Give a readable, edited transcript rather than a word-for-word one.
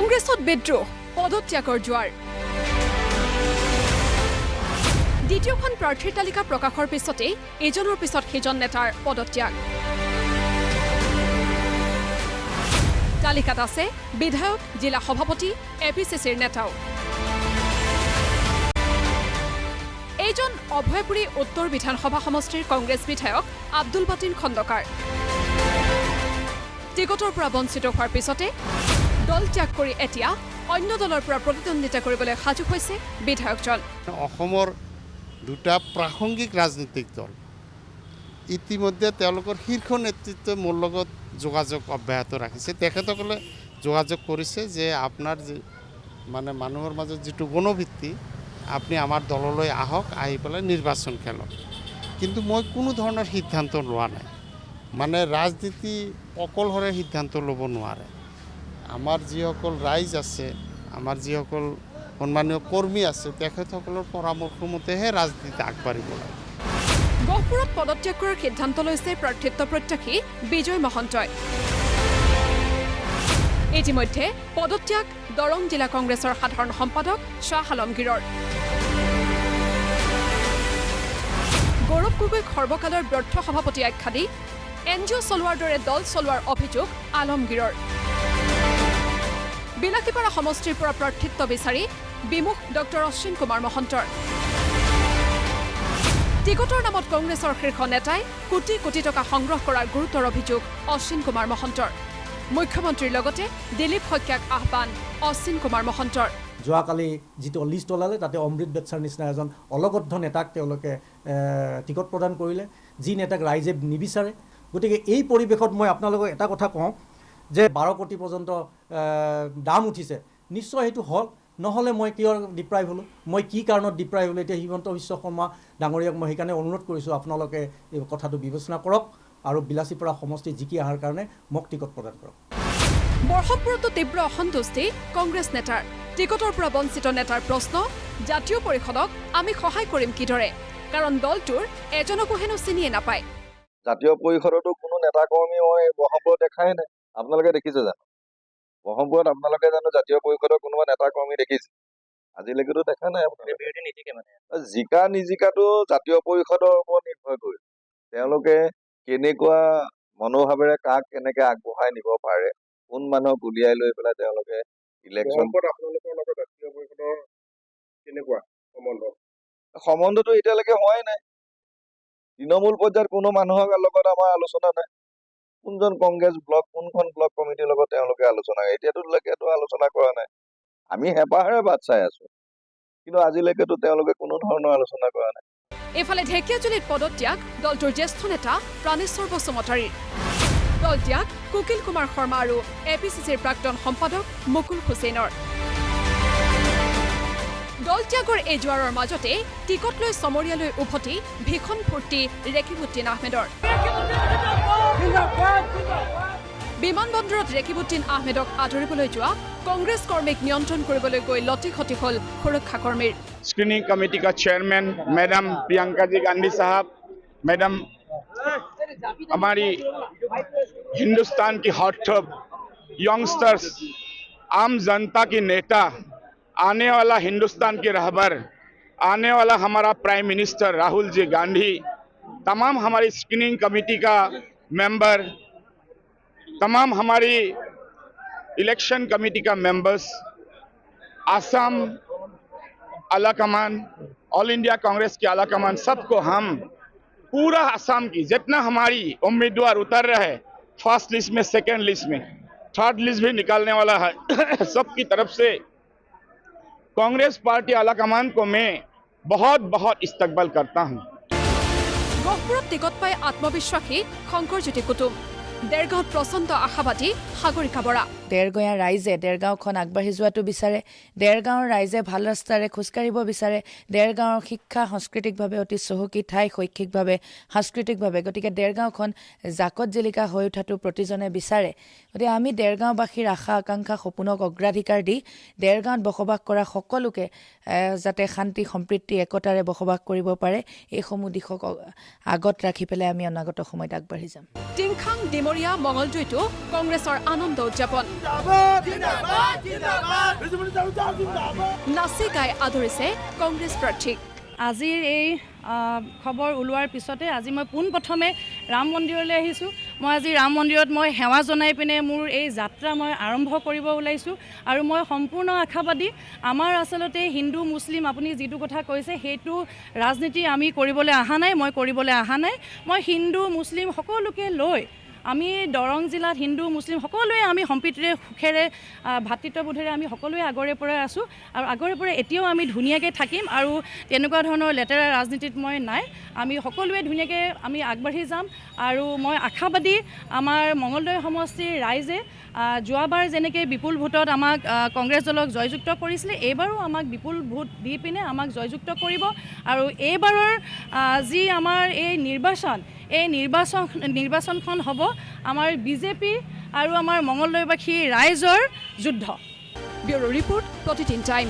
কংগ্ৰেছত বিদ্ৰোহ পদত্যাগৰ জোৱাৰ দ্বিতীয়খন প্ৰাৰ্থীৰ তালিকা প্ৰকাশৰ পিছতেই এজনৰ পিছত সিজন নেতাৰ পদত্যাগ তালিকাত আছে বিধায়ক জিলা সভাপতি এপিচিচিৰ নেতাও এইজন অভয়পুৰী উত্তৰ বিধানসভা সমষ্টিৰ কংগ্ৰেছ বিধায়ক আব্দুল বাতিন খন্দকাৰ টিকটৰ পৰা বঞ্চিত হোৱাৰ পিছতে দল ত্যাগ কৰি এতিয়া অন্য দলৰ পৰা প্ৰতিদ্বন্দ্বিতা কৰিবলৈ সাজু হৈছে বিধায়কজন অসমৰ দুটা প্ৰাসংগিক ৰাজনৈতিক দল ইতিমধ্যে তেওঁলোকৰ শীৰ্ষ নেতৃত্বই মোৰ লগত যোগাযোগ অব্যাহত ৰাখিছে তেখেতসকলে যোগাযোগ কৰিছে যে আপোনাৰ মানে মানুহৰ মাজত যিটো গণভিত্তি আপুনি আমাৰ দললৈ আহক আহি পেলাই নিৰ্বাচন খেলক কিন্তু মই কোনো ধৰণৰ সিদ্ধান্ত লোৱা নাই মানে ৰাজনীতি অকলশৰে সিদ্ধান্ত ল'ব নোৱাৰে আমাৰ যিসকল ৰাইজ আছে আমাৰ যিসকল সন্মানীয় কৰ্মী আছে তেখেতসকলৰ পৰামৰ্শ মতেহে ৰাজনীতি আগবাঢ়িব লাগে গহপুৰত পদত্যাগ কৰাৰ সিদ্ধান্ত লৈছে প্ৰাৰ্থিত্ব প্ৰত্যাশী বিজয় মহন্তই ইতিমধ্যে পদত্যাগ দৰং জিলা কংগ্ৰেছৰ সাধাৰণ সম্পাদক শ্বাহ আলমগীৰৰ গৌৰৱ গগৈক সৰ্বকালৰ ব্যৰ্থ সভাপতি আখ্যা দি এনজিঅ' চলোৱাৰ দৰে দল চলোৱাৰ অভিযোগ আলমগীৰৰ বিলাসীপাৰা সমষ্টিৰ পৰা প্ৰাৰ্থিত্ব বিচাৰি বিমুখ ডক্টৰ অশ্বিন কুমাৰ মহন্তৰ টিকটৰ নামত কংগ্ৰেছৰ শীৰ্ষ নেতাই কোটি কোটি টকা সংগ্ৰহ কৰাৰ গুৰুতৰ অভিযোগ অশ্বিন কুমাৰ মহন্তৰ মুখ্যমন্ত্ৰীৰ লগতে দিলীপ শইকীয়াক আহ্বান অশ্বিন কুমাৰ মহন্তৰ যোৱাকালি যিটো লিষ্ট ওলালে তাতে অমৃত বেটছাৰ নিচিনা এজন অলগদ্ধ নেতাক তেওঁলোকে টিকট প্ৰদান কৰিলে যি নেতাক ৰাইজে নিবিচাৰে গতিকে এই পৰিৱেশত মই আপোনালোকক এটা কথা কওঁ যে 12 কোটি পৰ্যন্ত দাম উঠিছে নিশ্চয় সেইটো হল নহলে মই কিয় ডিপ্ৰাইভ হলো মই কি কাৰণত ডিপ্ৰাইভ হলো এতিয়া হিমন্ত বিশ্ব শৰ্মা ডাঙৰীয়াক মই সেইকাৰণে অনুৰোধ কৰিছোঁ আপোনালোকে এই কথাটো বিবেচনা কৰক আৰু বিলাসীপাৰা সমষ্টি জিকি অহাৰ কাৰণে মোক টিকট প্ৰদান কৰক বৰহমপুৰতো তীব্ৰ অসন্তুষ্টি কংগ্ৰেছ নেতাৰ টিকটৰ পৰা বঞ্চিত নেতাৰ প্ৰশ্ন জাতীয় পৰিষদক আমি সহায় কৰিম কিদৰে কাৰণ দলটোৰ এজনকো হেনো চিনিয়ে নাপায় জাতীয় পৰিষদতো কোনো নেতা কৰ্মী মই বৰহমপুৰত দেখাই নাই আপোনালোকে দেখিছে জানো বৰহমপুৰত আপোনালোকে জানো জাতীয় পৰিষদৰ কোনোবা নেতা কৰ্মী দেখিছে আজিলৈকেতো দেখা নাই জিকা নিজিকাটো জাতীয় পৰিষদৰ ওপৰত নিৰ্ভৰ কৰি তেওঁলোকে কেনেকুৱা মনোভাৱেৰে কাক কেনেকে আগবঢ়াই নিব পাৰে কোন মানুহক উলিয়াই লৈ পেলাই তেওঁলোকে ইলেকশ্যন আপোনালোকৰ লগত জাতীয় পৰিষদৰ কেনেকুৱা সম্বন্ধটো এতিয়ালৈকে হোৱাই নাই তৃণমূল পৰ্যায়ত কোনো মানুহৰ লগত আমাৰ আলোচনা নাই কোনজন কংগ্ৰেছ ব্লক কোনখন ব্লক কমিটিৰ লগত তেওঁলোকে আলোচনা এতিয়াতো আলোচনা কৰা নাই আমি হেঁপাহেৰে বাট চাই আছো কিন্তু আজিলৈকেতো তেওঁলোকে কোনো ধৰণৰ আলোচনা কৰা নাই এফালে ঢেকিয়াজুলিত পদত্যাগ দলটোৰ জ্যেষ্ঠ নেতা প্ৰাণেশ্বৰ বসুমতাৰীৰ দল ত্যাগ কুকিল কুমাৰ শৰ্মা আৰু এপিচিচিৰ প্ৰাক্তন সম্পাদক মুকুল হুছেইনৰ দল ত্যাগৰ এই জোৱাৰৰ মাজতে টিকট লৈ চমৰীয়ালৈ উভতি ভীষণ ফূৰ্তি ৰেকিবুদ্দিন আহমেদৰ বিমানবন্দৰত ৰেকিবুদ্দিন আহমেদক আদৰিবলৈ যোৱা কংগ্ৰেছ কৰ্মীক নিয়ন্ত্ৰণ কৰিবলৈ গৈ লতিখতি হল সুৰক্ষা কৰ্মীৰ स्क्रीनिंग कमेटी का चेयरमैन मैडम प्रियंका जी गांधी साहब मैडम हमारी हिंदुस्तान की हॉट टॉप यंगस्टर्स आम जनता की नेता आने वाला हिंदुस्तान की रहबर आने वाला हमारा प्राइम मिनिस्टर राहुल जी गांधी तमाम हमारी स्क्रीनिंग कमेटी का मेंबर तमाम हमारी इलेक्शन कमेटी का मेंबर्स आसाम आला कमान ऑल इंडिया कांग्रेस की आला कमान सबको हम पूरा असम की जितना हमारी उम्मीदवार उतर रहे फर्स्ट लिस्ट में सेकंड लिस्ट में थर्ड लिस्ट भी निकालने वाला है सबकी तरफ से कांग्रेस पार्टी आला कमान को मैं बहुत बहुत इस्तकबाल करता हूँ গহপুৰত টিকট পাই আত্মবিশ্বাসী শংকৰজ্যোতি কুটুম দেৰগাঁৱত প্ৰচণ্ড আশাবাদী সাগৰিকা বৰা দেৰগাঁৱৰ ৰাইজে দেৰগাঁওখন আগবাঢ়ি যোৱাটো বিচাৰে দেৰগাঁৱৰ ৰাইজে ভাল ৰাস্তাৰে খোজকাঢ়িব বিচাৰে দেৰগাঁৱৰ শিক্ষা সাংস্কৃতিকভাৱে অতি চহকী ঠাই শৈক্ষিকভাৱে সাংস্কৃতিকভাৱে গতিকে দেৰগাঁওখন জাকত জিলিকা হৈ উঠাটো প্ৰতিজনে বিচাৰে গতিকে আমি দেৰগাঁওবাসীৰ আশা আকাংক্ষা সপোনক অগ্ৰাধিকাৰ দি দেৰগাঁৱত বসবাস কৰা সকলোকে যাতে শান্তি সম্প্ৰীতি একতাৰে বসবাস কৰিব পাৰে এইসমূহ দিশক আগত ৰাখি পেলাই আমি অনাগত সময়ত আগবাঢ়ি যাম টিংখাং ডিমৰীয়া মঙলদৈতো কংগ্ৰেছৰ আনন্দ উদযাপন নাচি গাই আদৰিছে কংগ্ৰেছ প্ৰাৰ্থীক। আজিৰ এই খবৰ ওলোৱাৰ পিছতে আজি মই পোনপ্ৰথমে ৰাম মন্দিৰলৈ আহিছোঁ। মই আজি ৰাম মন্দিৰত মই সেৱা জনাই পিনে মোৰ এই যাত্ৰা মই আৰম্ভ কৰিব ওলাইছোঁ। আৰু মই সম্পূৰ্ণ আশাবাদী, আমাৰ আচলতে হিন্দু মুছলিম আপুনি যিটো কথা কৈছে সেইটো ৰাজনীতি আমি কৰিবলৈ অহা নাই, মই কৰিবলৈ অহা নাই। মই হিন্দু মুছলিম সকলোকে লৈ আমি দৰং জিলাত হিন্দু মুছলিম সকলোৱে আমি সম্প্ৰীতিৰে সুখেৰে ভাতৃত্ববোধেৰে আমি সকলোৱে আগৰে পৰাই আছোঁ আৰু আগৰে পৰাই এতিয়াও আমি ধুনীয়াকৈ থাকিম। আৰু তেনেকুৱা ধৰণৰ লেতেৰা ৰাজনীতিত মই নাই, আমি সকলোৱে ধুনীয়াকৈ আমি আগবাঢ়ি যাম। আৰু মই আশাবাদী আমাৰ মঙলদৈ সমষ্টিৰ ৰাইজে যোৱাবাৰ যেনেকৈ বিপুল ভোটত আমাক কংগ্ৰেছ দলক জয়যুক্ত কৰিছিলে, এইবাৰো আমাক বিপুল ভোট দি পিনে আমাক জয়যুক্ত কৰিব। আৰু এইবাৰৰ যি আমাৰ এই নিৰ্বাচনখন হ'ব আমাৰ বিজেপি আৰু আমাৰ মঙলদৈবাসী ৰাইজৰ যুদ্ধ। ব্যুৰো ৰিপৰ্ট, প্ৰতিদিন টাইম।